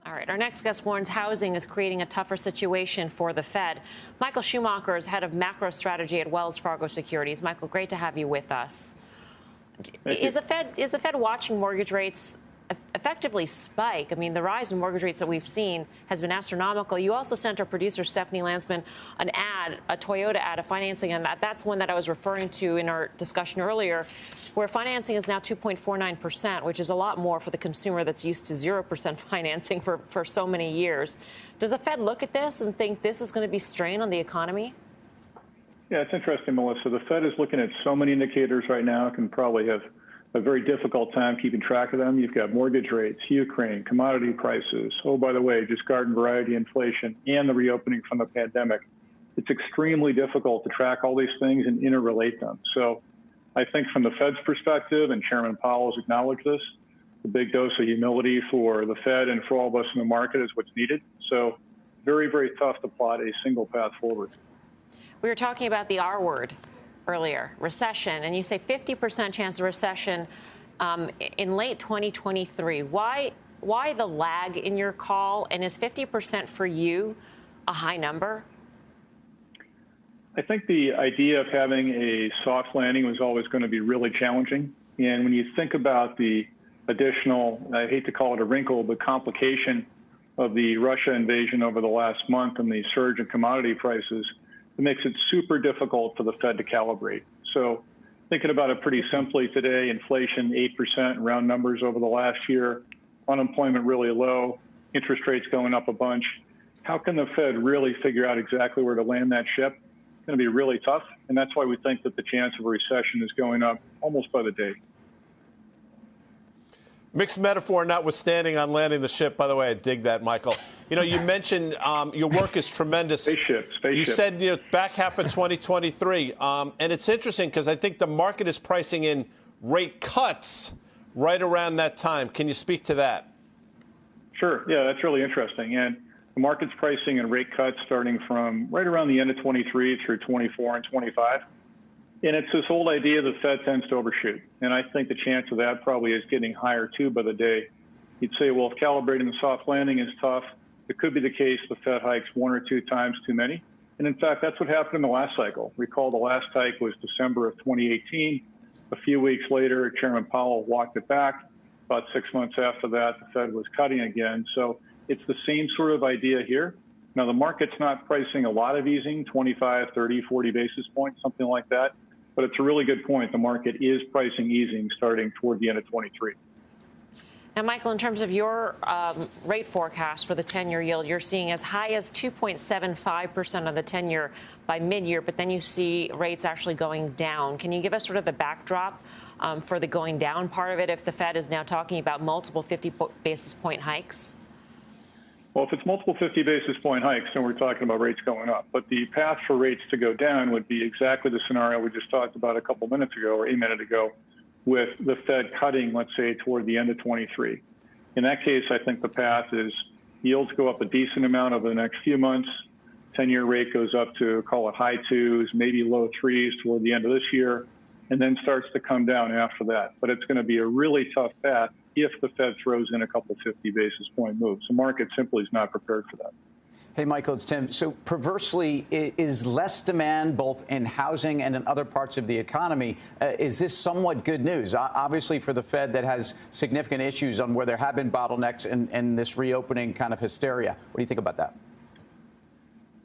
All right. Our next guest warns housing is creating a tougher situation for the Fed. Michael Schumacher is head of macro strategy at Wells Fargo Securities. Michael, great to have you with us. Is the Fed watching mortgage rates effectively spike? I mean, the rise in mortgage rates that we've seen has been astronomical. You also sent our producer, Stephanie Landsman, an ad, a Toyota ad of financing, and that's one that I was referring to in our discussion earlier, where financing is now 2.49%, which is a lot more for the consumer that's used to 0% financing for so many years. Does the Fed look at this and think this is going to be strain on the economy? Yeah, it's interesting, Melissa. The Fed is looking at so many indicators right now, can probably have a very difficult time keeping track of them. You've got mortgage rates, Ukraine, commodity prices. Oh, by the way, just garden variety inflation and the reopening from the pandemic. It's extremely difficult to track all these things and interrelate them. So I think from the Fed's perspective, and Chairman Powell has acknowledged this, the big dose of humility for the Fed and for all of us in the market is what's needed. So very, very tough to plot a single path forward. We were talking about the R word earlier, recession, and you say 50% chance of recession in late 2023. Why the lag in your call? And is 50% for you a high number? I think the idea of having a soft landing was always going to be really challenging. And when you think about the additional, I hate to call it a wrinkle, but complication of the Russia invasion over the last month and the surge in commodity prices, it makes it super difficult for the Fed to calibrate. So thinking about it pretty simply today, inflation 8% round numbers over the last year, unemployment really low, interest rates going up a bunch. How can the Fed really figure out exactly where to land that ship? It's going to be really tough. And that's why we think that the chance of a recession is going up almost by the day. Mixed metaphor notwithstanding on landing the ship. By the way, I dig that, Michael. You know, you mentioned your work is tremendous. Spaceship. You said back half of 2023. And it's interesting because I think the market is pricing in rate cuts right around that time. Can you speak to that? Sure. Yeah, that's really interesting. And the market's pricing in rate cuts starting from right around the end of 23 through 24 and 25. And it's this old idea the Fed tends to overshoot. And I think the chance of that probably is getting higher, too, by the day. You'd say, well, if calibrating the soft landing is tough, it could be the case the Fed hikes one or two times too many. And in fact, that's what happened in the last cycle. Recall the last hike was December of 2018. A few weeks later, Chairman Powell walked it back. About 6 months after that, the Fed was cutting again. So it's the same sort of idea here. Now, the market's not pricing a lot of easing, 25, 30, 40 basis points, something like that. But it's a really good point. The market is pricing easing starting toward the end of 23. Now, Michael, in terms of your rate forecast for the 10-year yield, you're seeing as high as 2.75% on the 10-year by mid-year, but then you see rates actually going down. Can you give us sort of the backdrop for the going down part of it if the Fed is now talking about multiple 50 basis point hikes? Well, if it's multiple 50 basis point hikes, then we're talking about rates going up. But the path for rates to go down would be exactly the scenario we just talked about a couple minutes ago or a minute ago with the Fed cutting, let's say, toward the end of 23. In that case, I think the path is yields go up a decent amount over the next few months. 10-year rate goes up to, call it high twos, maybe low threes toward the end of this year, and then starts to come down after that. But it's going to be a really tough path if the Fed throws in a couple 50 basis point moves. The market simply is not prepared for that. Hey, Michael, it's Tim. So perversely, is less demand both in housing and in other parts of the economy, is this somewhat good news? Obviously, for the Fed that has significant issues on where there have been bottlenecks and this reopening kind of hysteria. What do you think about that?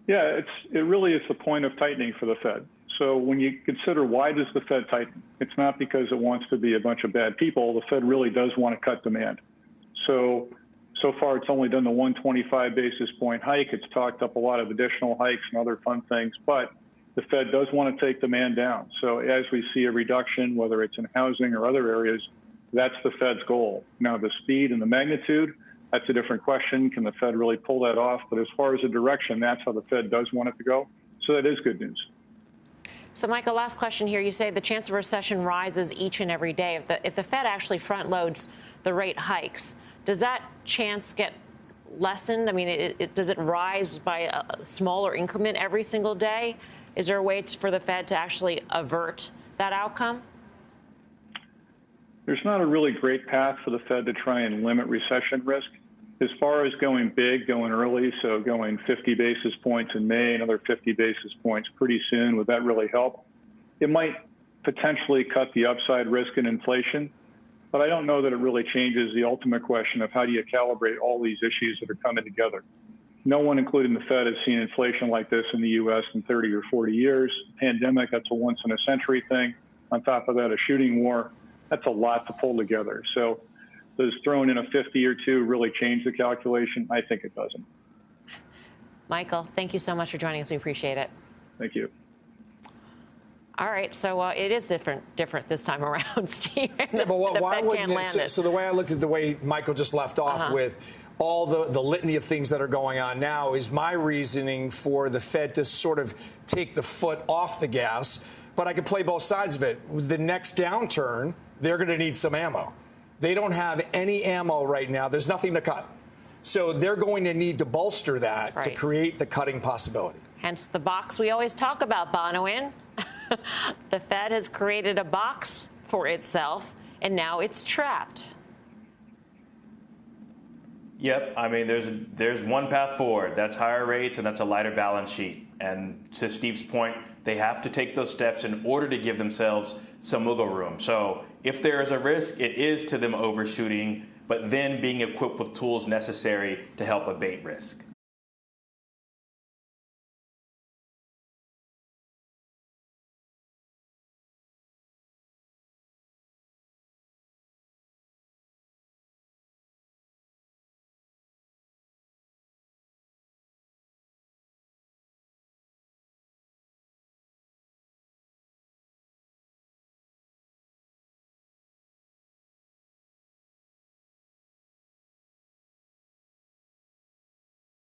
Yeah, it really is the point of tightening for the Fed. So when you consider why does the Fed tighten, it's not because it wants to be a bunch of bad people. The Fed really does want to cut demand. So far, it's only done the 125 basis point hike. It's talked up a lot of additional hikes and other fun things, but the Fed does want to take demand down. So as we see a reduction, whether it's in housing or other areas, that's the Fed's goal. Now, the speed and the magnitude, that's a different question. Can the Fed really pull that off? But as far as the direction, that's how the Fed does want it to go. So that is good news. So, Michael, last question here. You say the chance of recession rises each and every day. If the Fed actually front loads the rate hikes, does that chance get lessened? I mean, does it rise by a smaller increment every single day? Is there a way for the Fed to actually avert that outcome? There's not a really great path for the Fed to try and limit recession risk. As far as going big, going early, so going 50 basis points in May, another 50 basis points pretty soon, would that really help? It might potentially cut the upside risk in inflation, but I don't know that it really changes the ultimate question of how do you calibrate all these issues that are coming together. No one, including the Fed, has seen inflation like this in the U.S. in 30 or 40 years. Pandemic, that's a once-in-a-century thing. On top of that, a shooting war. That's a lot to pull together. So does throwing in a 50 or two really change the calculation? I think it doesn't. Michael, thank you so much for joining us. We appreciate it. Thank you. All right, so it is different this time around, Steve. Yeah, but why wouldn't so the way I looked at the way Michael just left off with all the litany of things that are going on now is my reasoning for the Fed to sort of take the foot off the gas. But I could play both sides of it. The next downturn, they're going to need some ammo. They don't have any ammo right now. There's nothing to cut. So they're going to need to bolster that to create the cutting possibility. Hence the box we always talk about, Bonawyn. The Fed has created a box for itself, and now it's trapped. Yep. I mean, there's one path forward. That's higher rates, and that's a lighter balance sheet. And to Steve's point, they have to take those steps in order to give themselves some wiggle room. So if there is a risk, it is to them overshooting, but then being equipped with tools necessary to help abate risk.